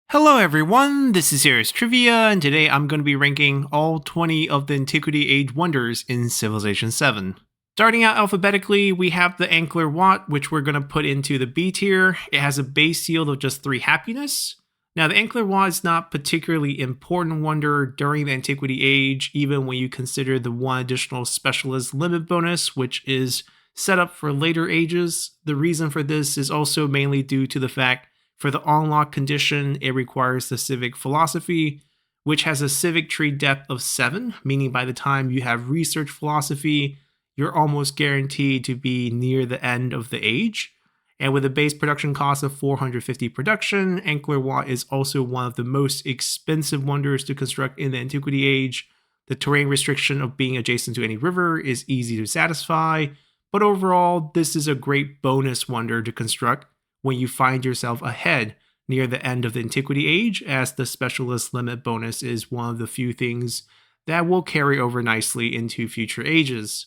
Hello everyone, this is Serious Trivia, and today I'm going to be ranking all 20 of the Antiquity Age wonders in Civilization 7. Starting out alphabetically, we have the Angkor Wat, which we're going to put into the B tier. It has a base yield of just 3 happiness. Now, the Angkor Wat is not particularly important wonder during the Antiquity Age, even when you consider the one additional specialist limit bonus, which is set up for later ages. The reason for this is also mainly due to the fact for the unlock condition, it requires the civic philosophy, which has a civic tree depth of 7, meaning by the time you have research philosophy, you're almost guaranteed to be near the end of the age. And with a base production cost of 450 production, Angkor Wat is also one of the most expensive wonders to construct in the Antiquity Age. The terrain restriction of being adjacent to any river is easy to satisfy, but overall, this is a great bonus wonder to construct when you find yourself ahead near the end of the Antiquity Age, as the specialist limit bonus is one of the few things that will carry over nicely into future ages.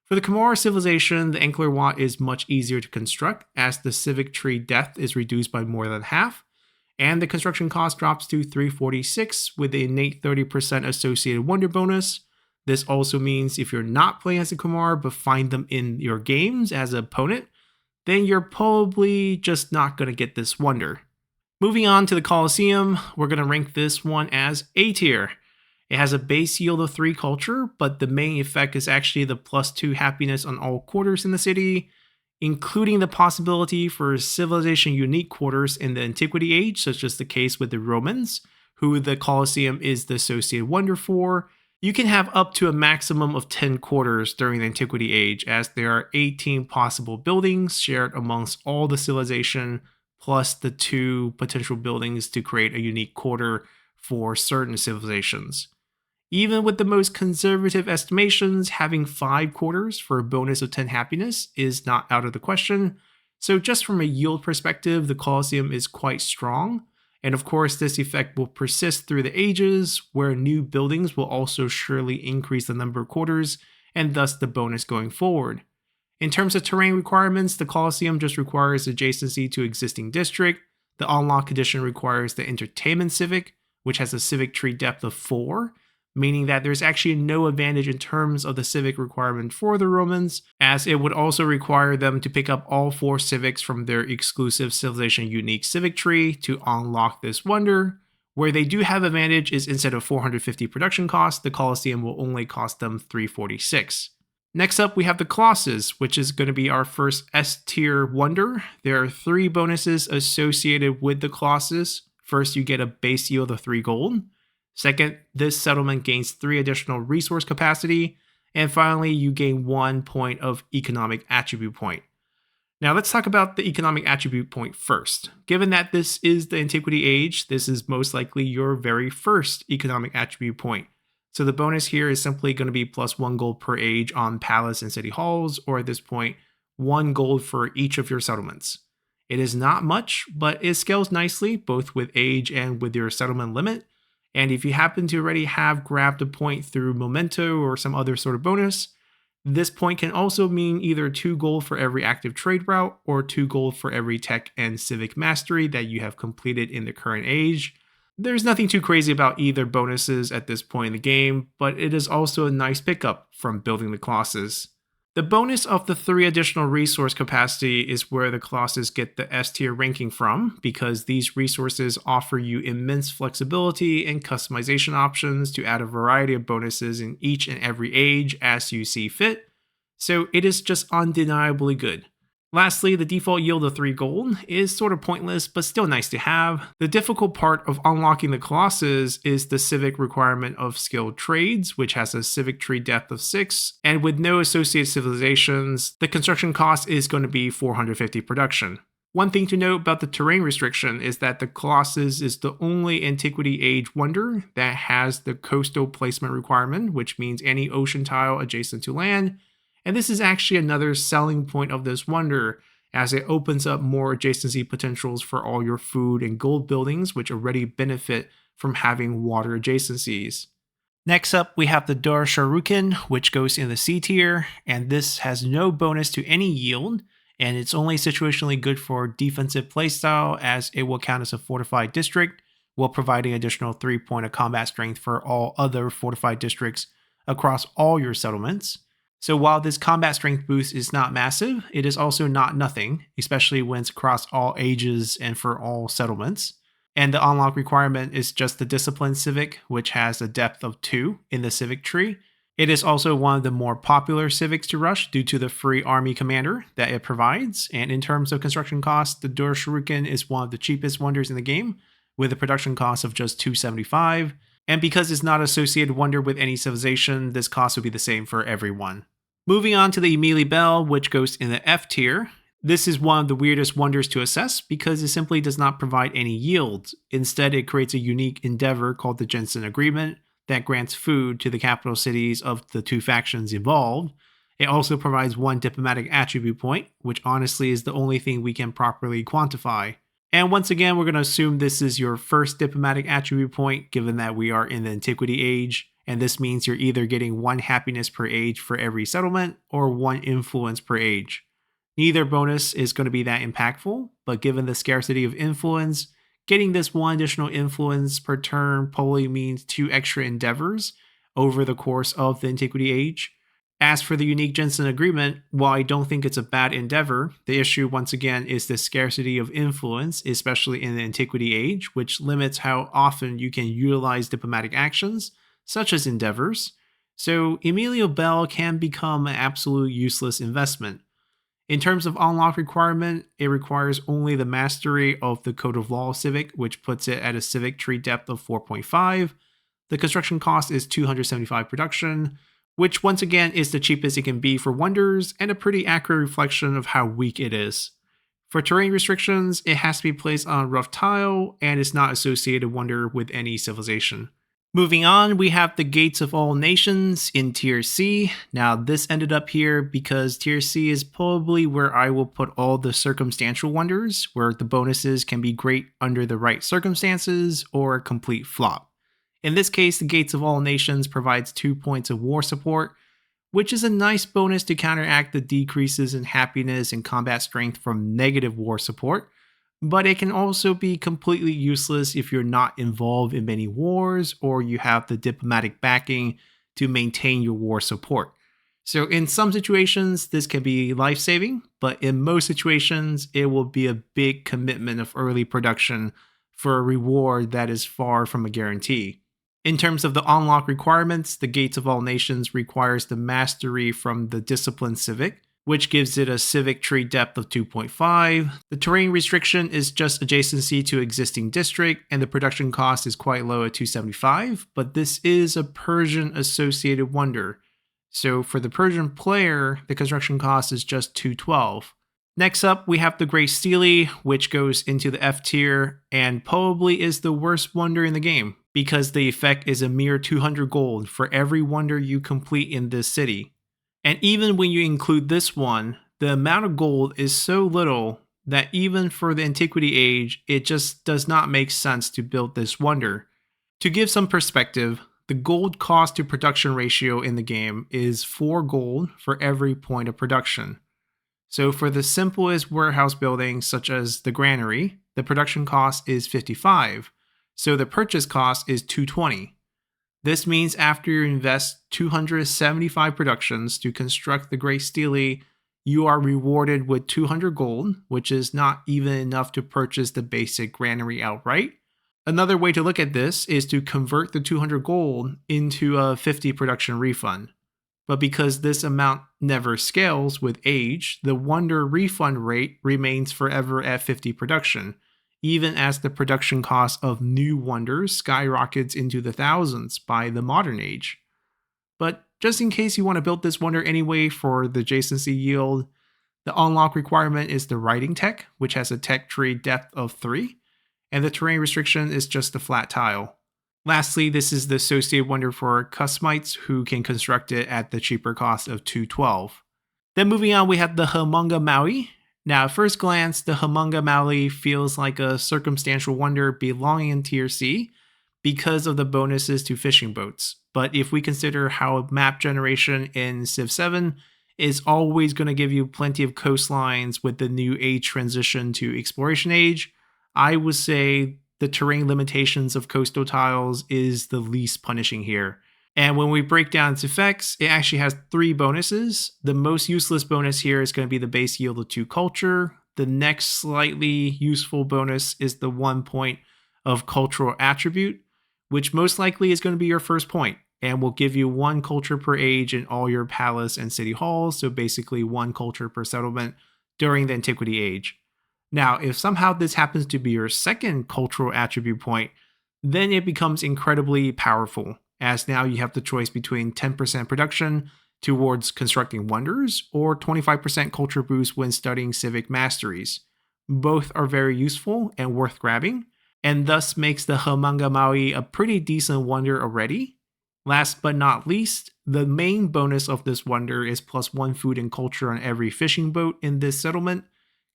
For the Camorra civilization, the Angkor Wat is much easier to construct, as the civic tree depth is reduced by more than half, and the construction cost drops to 346 with the innate 30% associated wonder bonus. This also means if you're not playing as a Camorra but find them in your games as an opponent, then you're probably just not going to get this wonder. Moving on to the Colosseum, we're going to rank this one as A tier. It has a base yield of 3 culture, but the main effect is actually the +2 happiness on all quarters in the city, including the possibility for civilization unique quarters in the Antiquity Age, such as the case with the Romans, who the Colosseum is the associated wonder for. You can have up to a maximum of 10 quarters during the Antiquity Age, as there are 18 possible buildings shared amongst all the civilization, plus the 2 potential buildings to create a unique quarter for certain civilizations. Even with the most conservative estimations, having 5 quarters for a bonus of 10 happiness is not out of the question, so just from a yield perspective, the Colosseum is quite strong. And of course, this effect will persist through the ages, where new buildings will also surely increase the number of quarters, and thus the bonus going forward. In terms of terrain requirements, the Colosseum just requires adjacency to existing district. The unlock condition requires the entertainment civic, which has a civic tree depth of 4, meaning that there's actually no advantage in terms of the civic requirement for the Romans, as it would also require them to pick up all 4 civics from their exclusive civilization unique civic tree to unlock this wonder. Where they do have advantage is instead of 450 production cost, the Colosseum will only cost them 346. Next up, we have the Colossus, which is going to be our first S tier wonder. There are 3 bonuses associated with the Colossus. First, you get a base yield of 3 gold. Second, this settlement gains 3 additional resource capacity. And finally, you gain 1 point of economic attribute point. Now let's talk about the economic attribute point first. Given that this is the Antiquity Age, this is most likely your very first economic attribute point. So the bonus here is simply going to be +1 gold per age on palace and city halls, or at this point, 1 gold for each of your settlements. It is not much, but it scales nicely, both with age and with your settlement limit. And if you happen to already have grabbed a point through Memento or some other sort of bonus, this point can also mean either 2 gold for every active trade route or 2 gold for every tech and civic mastery that you have completed in the current age. There's nothing too crazy about either bonuses at this point in the game, but it is also a nice pickup from building the Colossus. The bonus of the 3 additional resource capacity is where the Colossus get the S tier ranking from, because these resources offer you immense flexibility and customization options to add a variety of bonuses in each and every age as you see fit, so it is just undeniably good. Lastly, the default yield of 3 gold is sort of pointless, but still nice to have. The difficult part of unlocking the Colossus is the civic requirement of skilled trades, which has a civic tree depth of 6, and with no associated civilizations, the construction cost is going to be 450 production. One thing to note about the terrain restriction is that the Colossus is the only Antiquity Age wonder that has the coastal placement requirement, which means any ocean tile adjacent to land. And this is actually another selling point of this wonder, as it opens up more adjacency potentials for all your food and gold buildings, which already benefit from having water adjacencies. Next up, we have the Dur-Sharrukin, which goes in the C tier, and this has no bonus to any yield, and it's only situationally good for defensive playstyle, as it will count as a fortified district, while providing additional 3 point of combat strength for all other fortified districts across all your settlements. So while this combat strength boost is not massive, it is also not nothing, especially when it's across all ages and for all settlements. And the unlock requirement is just the Discipline Civic, which has a depth of 2 in the Civic tree. It is also one of the more popular civics to rush due to the free army commander that it provides. And in terms of construction costs, the Dur-Sharrukin is one of the cheapest wonders in the game, with a production cost of just $275. And because it's not associated wonder with any civilization, this cost would be the same for everyone. Moving on to the Emile Bell, which goes in the F tier. This is one of the weirdest wonders to assess because it simply does not provide any yields. Instead, it creates a unique endeavor called the Jensen Agreement that grants food to the capital cities of the two factions involved. It also provides 1 diplomatic attribute point, which honestly is the only thing we can properly quantify. And once again, we're going to assume this is your first diplomatic attribute point, given that we are in the Antiquity age, and this means you're either getting 1 happiness per age for every settlement, or 1 influence per age. Neither bonus is going to be that impactful, but given the scarcity of influence, getting this 1 additional influence per turn probably means 2 extra endeavors over the course of the Antiquity age. As for the unique Jensen Agreement, while I don't think it's a bad endeavor, the issue once again is the scarcity of influence, especially in the Antiquity age, which limits how often you can utilize diplomatic actions, such as endeavors. So Emile Bell can become an absolute useless investment. In terms of unlock requirement, it requires only the mastery of the Code of Law Civic, which puts it at a Civic tree depth of 4.5. The construction cost is 275 production, which once again is the cheapest it can be for wonders and a pretty accurate reflection of how weak it is. For terrain restrictions, it has to be placed on rough tile and is not associated wonder with any civilization. Moving on, we have the Gates of All Nations in Tier C. Now, this ended up here because Tier C is probably where I will put all the circumstantial wonders, where the bonuses can be great under the right circumstances or a complete flop. In this case, the Gates of All Nations provides 2 points of war support, which is a nice bonus to counteract the decreases in happiness and combat strength from negative war support. But it can also be completely useless if you're not involved in many wars or you have the diplomatic backing to maintain your war support. So in some situations, this can be life-saving, but in most situations, it will be a big commitment of early production for a reward that is far from a guarantee. In terms of the unlock requirements, the Gates of All Nations requires the mastery from the Discipline Civic, which gives it a civic tree depth of 2.5. The terrain restriction is just adjacency to existing district, and the production cost is quite low at 275, but this is a Persian associated wonder. So for the Persian player, the construction cost is just 212. Next up, we have the Great Stele, which goes into the F tier, and probably is the worst wonder in the game, because the effect is a mere 200 gold for every wonder you complete in this city. And even when you include this one, the amount of gold is so little that even for the Antiquity age, it just does not make sense to build this wonder. To give some perspective, the gold cost to production ratio in the game is 4 gold for every point of production. So for the simplest warehouse buildings such as the granary, the production cost is 55, so the purchase cost is 220. This means after you invest 275 productions to construct the Great Stele, you are rewarded with 200 gold, which is not even enough to purchase the basic granary outright. Another way to look at this is to convert the 200 gold into a 50 production refund. But because this amount never scales with age, the wonder refund rate remains forever at 50 production, even as the production cost of new wonders skyrockets into the thousands by the modern age. But just in case you want to build this wonder anyway for the adjacency yield, the unlock requirement is the writing tech, which has a tech tree depth of 3, and the terrain restriction is just the flat tile. Lastly, this is the associated wonder for customites who can construct it at the cheaper cost of 212. Then moving on, we have the Humunga Maui. Now, at first glance, the Humunga Maui feels like a circumstantial wonder belonging in Tier C because of the bonuses to fishing boats. But if we consider how map generation in Civ 7 is always going to give you plenty of coastlines with the new age transition to exploration age, I would say the terrain limitations of coastal tiles is the least punishing here. And when we break down its effects, it actually has 3 bonuses. The most useless bonus here is going to be the base yield of 2 culture. The next slightly useful bonus is the 1 point of cultural attribute, which most likely is going to be your first point and will give you 1 culture per age in all your palace and city halls. So basically 1 culture per settlement during the Antiquity Age. Now, if somehow this happens to be your second cultural attribute point, then it becomes incredibly powerful, as now you have the choice between 10% production towards constructing wonders or 25% culture boost when studying civic masteries. Both are very useful and worth grabbing, and thus makes the Humanga Maui a pretty decent wonder already. Last but not least, the main bonus of this wonder is +1 food and culture on every fishing boat in this settlement.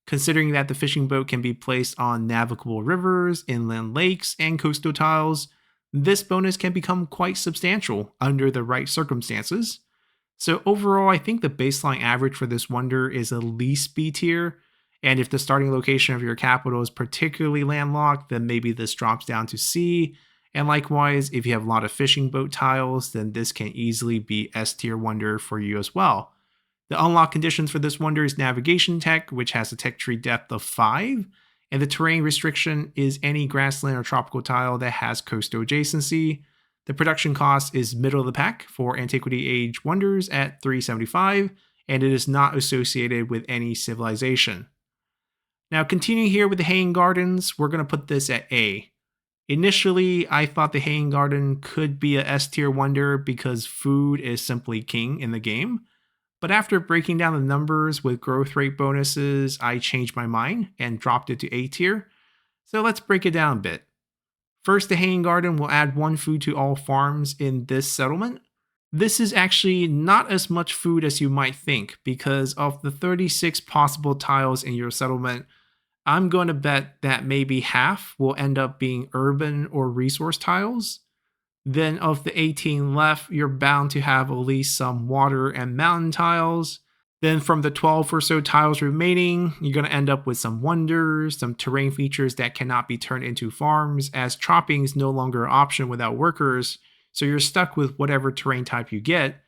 Considering that the fishing boat can be placed on navigable rivers, inland lakes, and coastal tiles, this bonus can become quite substantial under the right circumstances. So overall, I think the baseline average for this wonder is at least B tier, and if the starting location of your capital is particularly landlocked, then maybe this drops down to C, and likewise, if you have a lot of fishing boat tiles, then this can easily be S tier wonder for you as well. The unlock conditions for this wonder is navigation tech, which has a tech tree depth of 5, and the terrain restriction is any grassland or tropical tile that has coastal adjacency. The production cost is middle of the pack for Antiquity Age wonders at 375, and it is not associated with any civilization. Now, continuing here with the Hanging Gardens, we're going to put this at A. Initially, I thought the Hanging Garden could be a S tier wonder because food is simply king in the game. But after breaking down the numbers with growth rate bonuses, I changed my mind and dropped it to A tier. So let's break it down a bit. First, the Hanging Garden will add 1 food to all farms in this settlement. This is actually not as much food as you might think, because of the 36 possible tiles in your settlement, I'm going to bet that maybe half will end up being urban or resource tiles. Then of the 18 left, you're bound to have at least some water and mountain tiles. Then from the 12 or so tiles remaining, you're going to end up with some wonders, some terrain features that cannot be turned into farms, as chopping is no longer an option without workers, so you're stuck with whatever terrain type you get.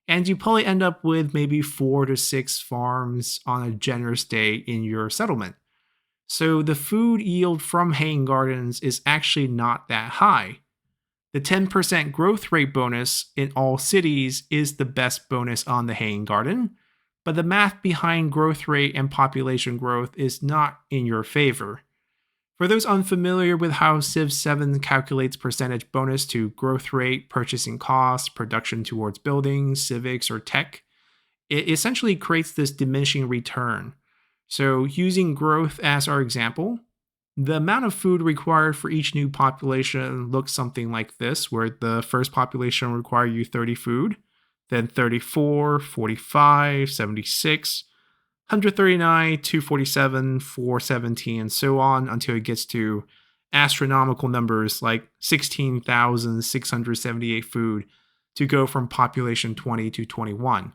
And you probably end up with maybe 4 to 6 farms on a generous day in your settlement. So the food yield from Hanging Gardens is actually not that high. The 10% growth rate bonus in all cities is the best bonus on the Hanging Garden, but the math behind growth rate and population growth is not in your favor. For those unfamiliar with how Civ 7 calculates percentage bonus to growth rate, purchasing costs, production towards buildings, civics, or tech, it essentially creates this diminishing return. So using growth as our example, the amount of food required for each new population looks something like this, where the first population will require you 30 food, then 34, 45, 76, 139, 247, 417, and so on until it gets to astronomical numbers like 16,678 food to go from population 20 to 21.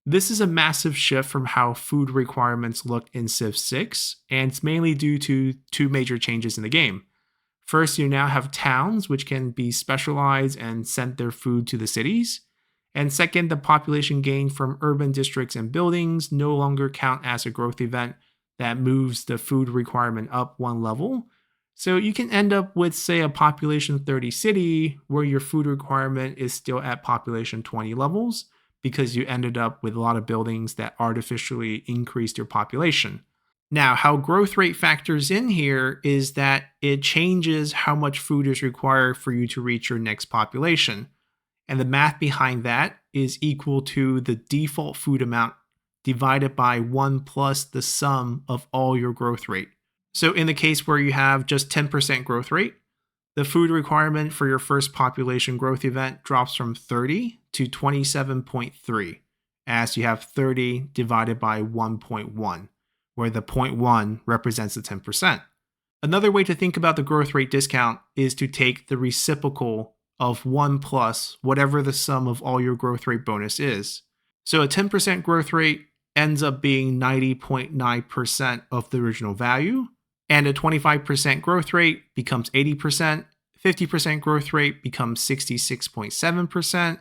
This is a massive shift from how food requirements looked in Civ 6, and it's mainly due to 2 major changes in the game. First, you now have towns which can be specialized and send their food to the cities. And second, the population gain from urban districts and buildings no longer count as a growth event that moves the food requirement up 1 level. So you can end up with, say, a population 30 city where your food requirement is still at population 20 levels, because you ended up with a lot of buildings that artificially increased your population. Now, how growth rate factors in here is that it changes how much food is required for you to reach your next population. And the math behind that is equal to the default food amount divided by 1 plus the sum of all your growth rate. So in the case where you have just 10% growth rate, the food requirement for your first population growth event drops from 30 to 27.3, as you have 30 divided by 1.1, where the 0.1 represents the 10%. Another way to think about the growth rate discount is to take the reciprocal of 1 plus whatever the sum of all your growth rate bonus is. So a 10% growth rate ends up being 90.9% of the original value, And a 25% growth rate becomes 80%, 50% growth rate becomes 66.7%,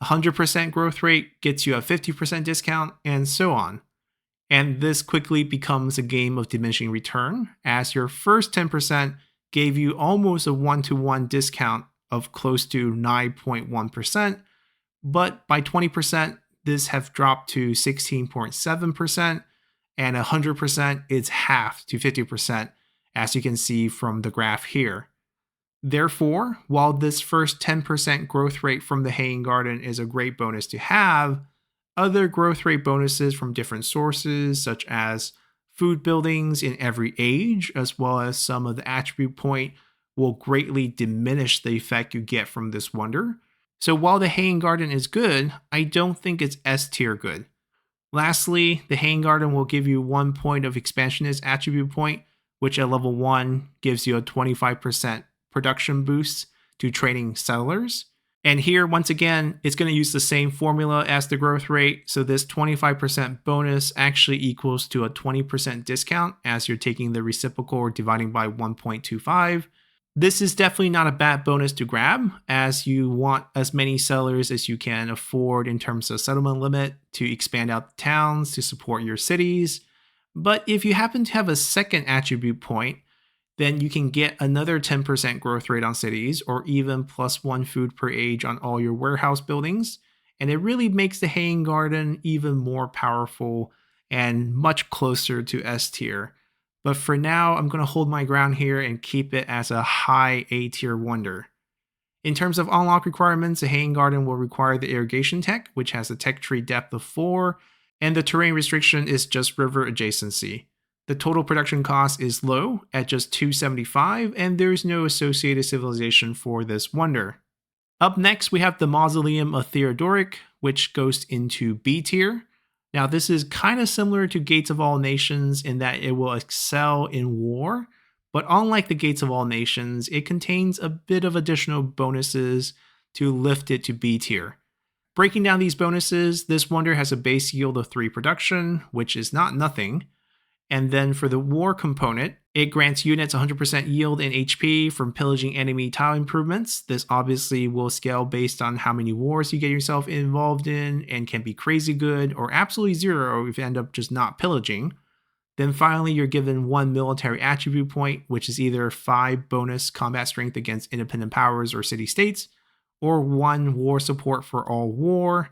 100% growth rate gets you a 50% discount, and so on. And this quickly becomes a game of diminishing return, as your first 10% gave you almost a 1-to-1 discount of close to 9.1%, but by 20%, this has dropped to 16.7%, and 100% is half to 50%, as you can see from the graph here. Therefore, while this first 10% growth rate from the Hanging Garden is a great bonus to have, other growth rate bonuses from different sources, such as food buildings in every age, as well as some of the attribute point, will greatly diminish the effect you get from this wonder. So while the Hanging Garden is good, I don't think it's S tier good. Lastly, the Hanging Garden will give you 1 point of expansionist attribute point, which at level 1 gives you a 25% production boost to training settlers. And here, once again, it's going to use the same formula as the growth rate, so this 25% bonus actually equals to a 20% discount as you're taking the reciprocal or dividing by 1.25. This is definitely not a bad bonus to grab, as you want as many settlers as you can afford in terms of settlement limit to expand out the towns to support your cities. But if you happen to have a second attribute point, then you can get another 10% growth rate on cities, or even +1 food per age on all your warehouse buildings, and it really makes the Hanging Garden even more powerful and much closer to S tier. But for now, I'm going to hold my ground here and keep it as a high A tier wonder. In terms of unlock requirements, the Hanging Garden will require the irrigation tech, which has a tech tree depth of 4, and the terrain restriction is just river adjacency. The total production cost is low at just 275, and there's no associated civilization for this wonder. Up next, we have the Mausoleum of Theodoric, which goes into B tier. Now, this is kind of similar to Gates of All Nations in that it will excel in war, but unlike the Gates of All Nations, it contains a bit of additional bonuses to lift it to B tier. Breaking down these bonuses, this wonder has a base yield of 3 production, which is not nothing. And then for the war component, it grants units 100% yield in HP from pillaging enemy tile improvements. This obviously will scale based on how many wars you get yourself involved in, and can be crazy good or absolutely 0 if you end up just not pillaging. Then finally, you're given 1 military attribute point, which is either 5 bonus combat strength against independent powers or city-states, or 1 war support for all war.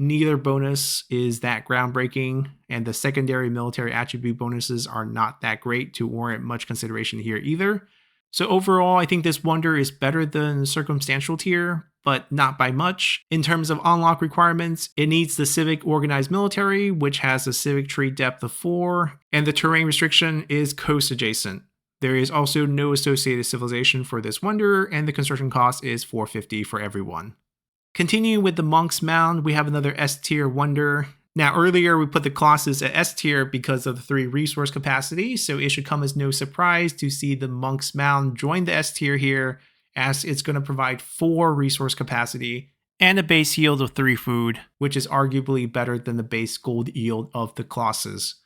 Neither bonus is that groundbreaking, and the secondary military attribute bonuses are not that great to warrant much consideration here either. So overall, I think this wonder is better than circumstantial tier, but not by much. In terms of unlock requirements, it needs the civic organized military, which has a civic tree depth of 4, and the terrain restriction is coast adjacent. There is also no associated civilization for this wonder, and the construction cost is 450 for everyone. Continuing with the Monk's Mound, we have another S tier wonder. Now earlier we put the Colossus at S tier because of the 3 resource capacity, so it should come as no surprise to see the Monk's Mound join the S tier here, as it's going to provide 4 resource capacity and a base yield of 3 food, which is arguably better than the base gold yield of the Colossus.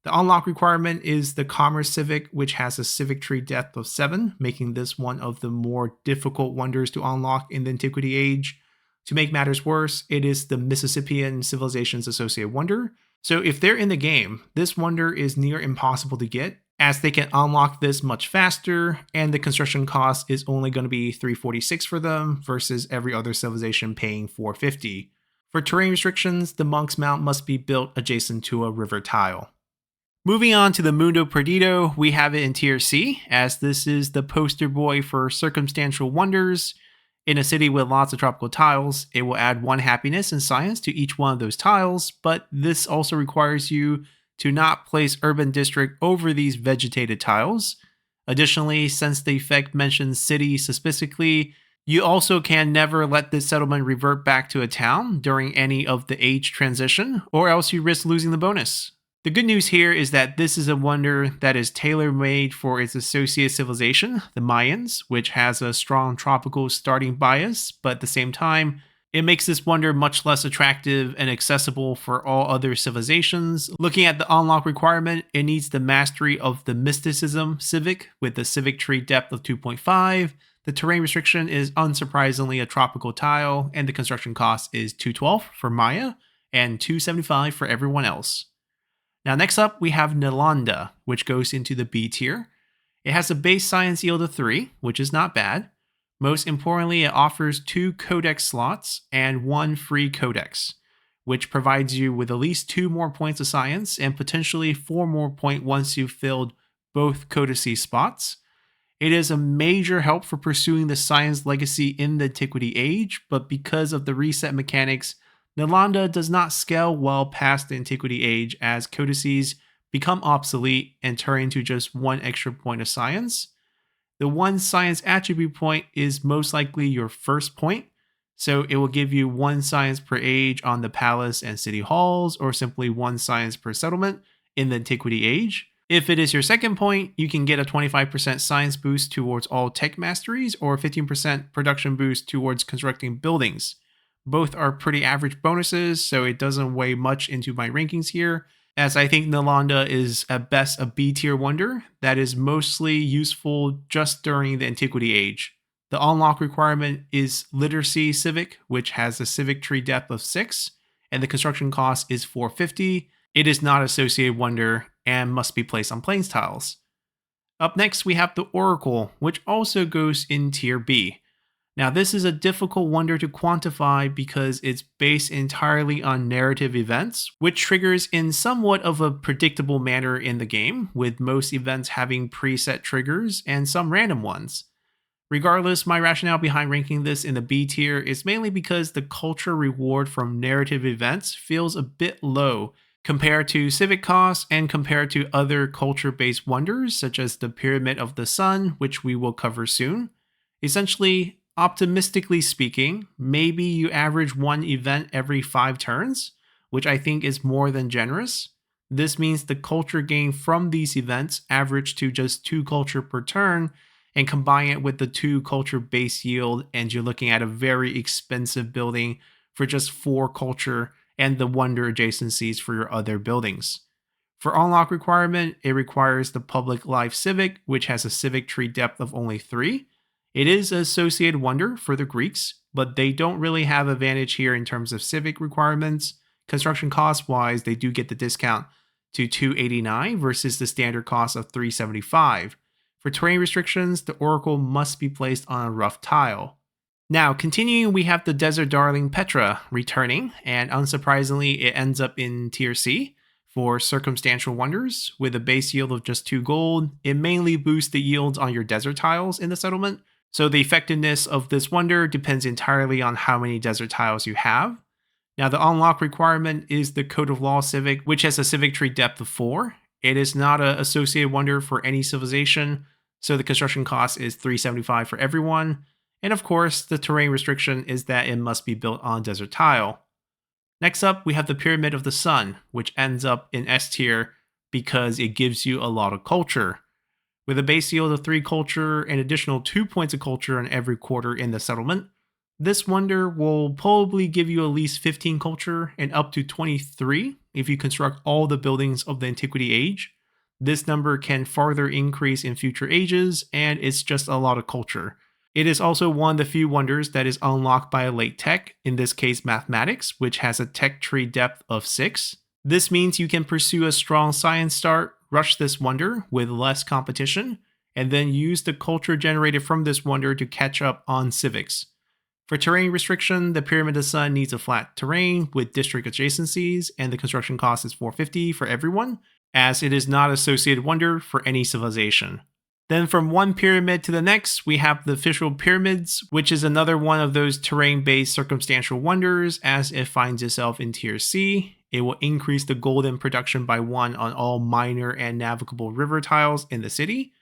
The unlock requirement is the Commerce Civic, which has a civic tree depth of 7, making this one of the more difficult wonders to unlock in the Antiquity Age. To make matters worse, it is the Mississippian Civilizations Associated Wonder. So if they're in the game, this wonder is near impossible to get, as they can unlock this much faster, and the construction cost is only going to be 346 for them, versus every other civilization paying 450. For terrain restrictions, the Monk's Mount must be built adjacent to a river tile. Moving on to the Mundo Perdido, we have it in tier C, as this is the poster boy for circumstantial wonders. In a city with lots of tropical tiles, it will add 1 happiness and science to each one of those tiles, but this also requires you to not place urban district over these vegetated tiles. Additionally, since the effect mentions city specifically, you also can never let this settlement revert back to a town during any of the age transition, or else you risk losing the bonus. The good news here is that this is a wonder that is tailor-made for its associated civilization, the Mayans, which has a strong tropical starting bias, but at the same time, It makes this wonder much less attractive and accessible for all other civilizations. Looking at the unlock requirement, it needs the mastery of the mysticism civic with the civic tree depth of 2.5. The terrain restriction is unsurprisingly a tropical tile, and the construction cost is 212 for Maya and 275 for everyone else. Now next up, we have Nalanda, which goes into the B tier. It has a base science yield of 3, which is not bad. Most importantly, it offers 2 codex slots and 1 free codex, which provides you with at least 2 more points of science and potentially 4 more points once you've filled both codices spots. It is a major help for pursuing the science legacy in the Antiquity Age, but because of the reset mechanics, Nalanda does not scale well past the Antiquity Age as codices become obsolete and turn into just 1 extra point of science. The 1 science attribute point is most likely your first point, so it will give you 1 science per age on the palace and city halls, or simply 1 science per settlement in the Antiquity Age. If it is your second point, you can get a 25% science boost towards all tech masteries, or a 15% production boost towards constructing buildings. Both are pretty average bonuses, so it doesn't weigh much into my rankings here, as I think Nalanda is at best a B tier wonder that is mostly useful just during the Antiquity Age. The unlock requirement is Literacy Civic, which has a civic tree depth of 6, and the construction cost is 450. It is not associated wonder and must be placed on plains tiles. Up next, we have the Oracle, which also goes in tier B. Now, this is a difficult wonder to quantify because it's based entirely on narrative events, which triggers in somewhat of a predictable manner in the game, with most events having preset triggers and some random ones. Regardless, my rationale behind ranking this in the B tier is mainly because the culture reward from narrative events feels a bit low compared to civic costs and compared to other culture-based wonders such as the Pyramid of the Sun, which we will cover soon. Essentially, optimistically speaking, maybe you average 1 event every 5 turns, which I think is more than generous. This means the culture gain from these events average to just 2 culture per turn, and combine it with the 2 culture base yield, and you're looking at a very expensive building for just 4 culture and the wonder adjacencies for your other buildings. For unlock requirement, it requires the Public Life Civic, which has a civic tree depth of only 3. It is an associated wonder for the Greeks, but they don't really have advantage here in terms of civic requirements. Construction cost wise, they do get the discount to 289 versus the standard cost of 375. For terrain restrictions, the Oracle must be placed on a rough tile. Now, continuing, we have the Desert Darling Petra returning, and unsurprisingly, it ends up in tier C for circumstantial wonders. With a base yield of just 2 gold, it mainly boosts the yields on your desert tiles in the settlement, so the effectiveness of this wonder depends entirely on how many desert tiles you have. Now, the unlock requirement is the Code of Law Civic, which has a civic tree depth of 4. It is not an associated wonder for any civilization, so the construction cost is 375 for everyone. And of course, the terrain restriction is that it must be built on desert tile. Next up, we have the Pyramid of the Sun, which ends up in S tier because it gives you a lot of culture. With a base yield of 3 culture and additional 2 points of culture in every quarter in the settlement, this wonder will probably give you at least 15 culture and up to 23 if you construct all the buildings of the Antiquity Age. This number can further increase in future ages, and it's just a lot of culture. It is also one of the few wonders that is unlocked by a late tech, in this case mathematics, which has a tech tree depth of 6. This means you can pursue a strong science start, rush this wonder with less competition, and then use the culture generated from this wonder to catch up on civics. For terrain restriction, the Pyramid of the Sun needs a flat terrain with district adjacencies, and the construction cost is 450 for everyone, as it is not associated wonder for any civilization. Then from one pyramid to the next, we have the official pyramids, which is another one of those terrain-based circumstantial wonders, as it finds itself in tier C. It will increase the golden production by 1 on all minor and navigable river tiles in the city.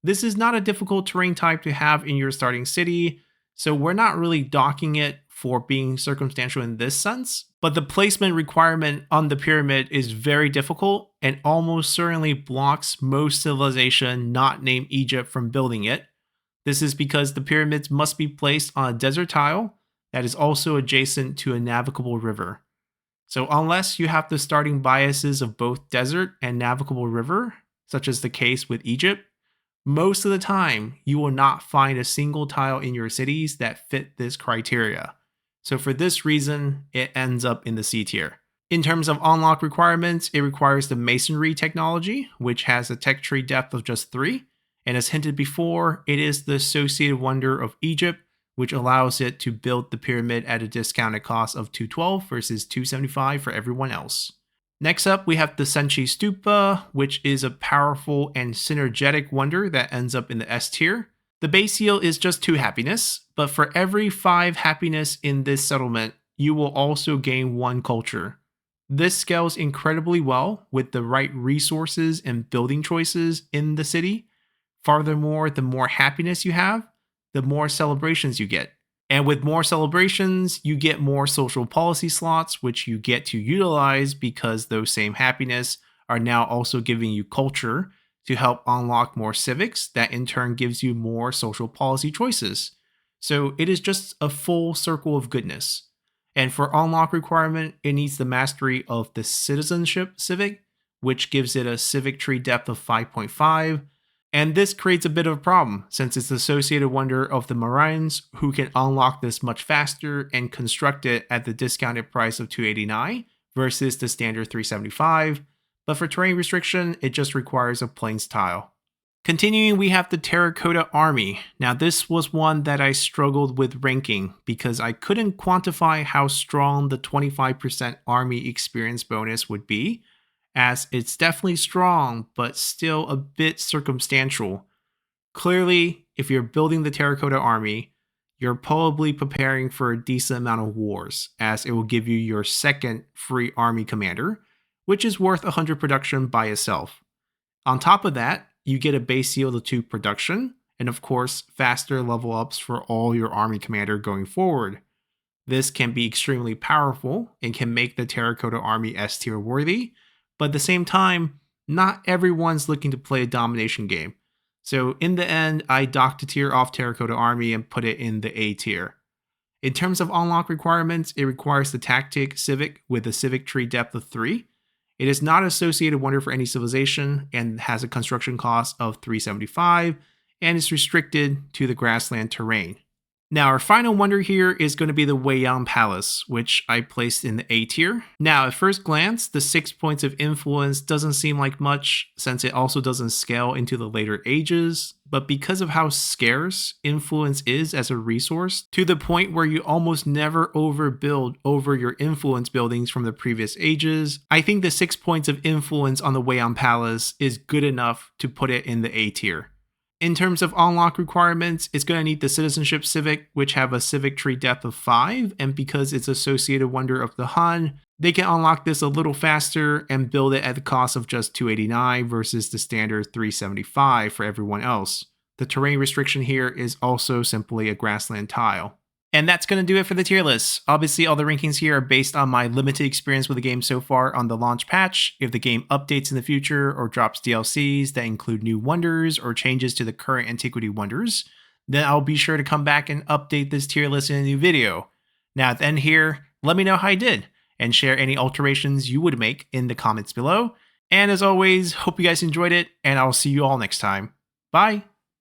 This is not a difficult terrain type to have in your starting city, so we're not really docking it for being circumstantial in this sense, but the placement requirement on the pyramid is very difficult and almost certainly blocks most civilization not named Egypt from building it. This is because the pyramids must be placed on a desert tile that is also adjacent to a navigable river. So unless you have the starting biases of both desert and navigable river, such as the case with Egypt, most of the time you will not find a single tile in your cities that fit this criteria. So for this reason, it ends up in the C tier. In terms of unlock requirements, it requires the masonry technology, which has a tech tree depth of just 3. And as hinted before, it is the associated wonder of Egypt, which allows it to build the pyramid at a discounted cost of 212 versus 275 for everyone else. Next up, we have the Sanchi Stupa, which is a powerful and synergetic wonder that ends up in the S tier. The base yield is just 2 happiness, but for every 5 happiness in this settlement, you will also gain 1 culture. This scales incredibly well with the right resources and building choices in the city. Furthermore, the more happiness you have, the more celebrations you get. And with more celebrations, you get more social policy slots, which you get to utilize because those same happiness are now also giving you culture to help unlock more civics that in turn gives you more social policy choices. So it is just a full circle of goodness. And for unlock requirement, it needs the mastery of the citizenship civic, which gives it a civic tree depth of 5.5. And this creates a bit of a problem since it's the associated wonder of the Marines, who can unlock this much faster and construct it at the discounted price of 289 versus the standard 375. But for terrain restriction, it just requires a plains tile. Continuing, we have the Terracotta Army. Now this was one that I struggled with ranking because I couldn't quantify how strong the 25% army experience bonus would be, as it's definitely strong, but still a bit circumstantial. Clearly, if you're building the Terracotta Army, you're probably preparing for a decent amount of wars, as it will give you your second free army commander, which is worth 100 production by itself. On top of that, you get a base yield of 2 production, and of course, faster level ups for all your army commander going forward. This can be extremely powerful and can make the Terracotta Army S tier worthy, but at the same time, not everyone's looking to play a domination game. So in the end, I docked a tier off Terracotta Army and put it in the A tier. In terms of unlock requirements, it requires the Tactic Civic with a civic tree depth of 3. It is not associated wonder for any civilization and has a construction cost of 375 and is restricted to the grassland terrain. Now our final wonder here is going to be the Weiyang Palace, which I placed in the A tier. Now at first glance, the 6 points of influence doesn't seem like much since it also doesn't scale into the later ages, but because of how scarce influence is as a resource, to the point where you almost never overbuild over your influence buildings from the previous ages, I think the 6 points of influence on the Weiyang Palace is good enough to put it in the A tier. In terms of unlock requirements, it's going to need the Citizenship Civic, which have a civic tree depth of 5, and because it's associated wonder of the Han, they can unlock this a little faster and build it at the cost of just 289 versus the standard 375 for everyone else. The terrain restriction here is also simply a grassland tile. And that's going to do it for the tier list. Obviously, all the rankings here are based on my limited experience with the game so far on the launch patch. If the game updates in the future or drops DLCs that include new wonders or changes to the current Antiquity wonders, then I'll be sure to come back and update this tier list in a new video. Now at the end here, let me know how I did, and share any alterations you would make in the comments below. And as always, hope you guys enjoyed it, and I'll see you all next time. Bye!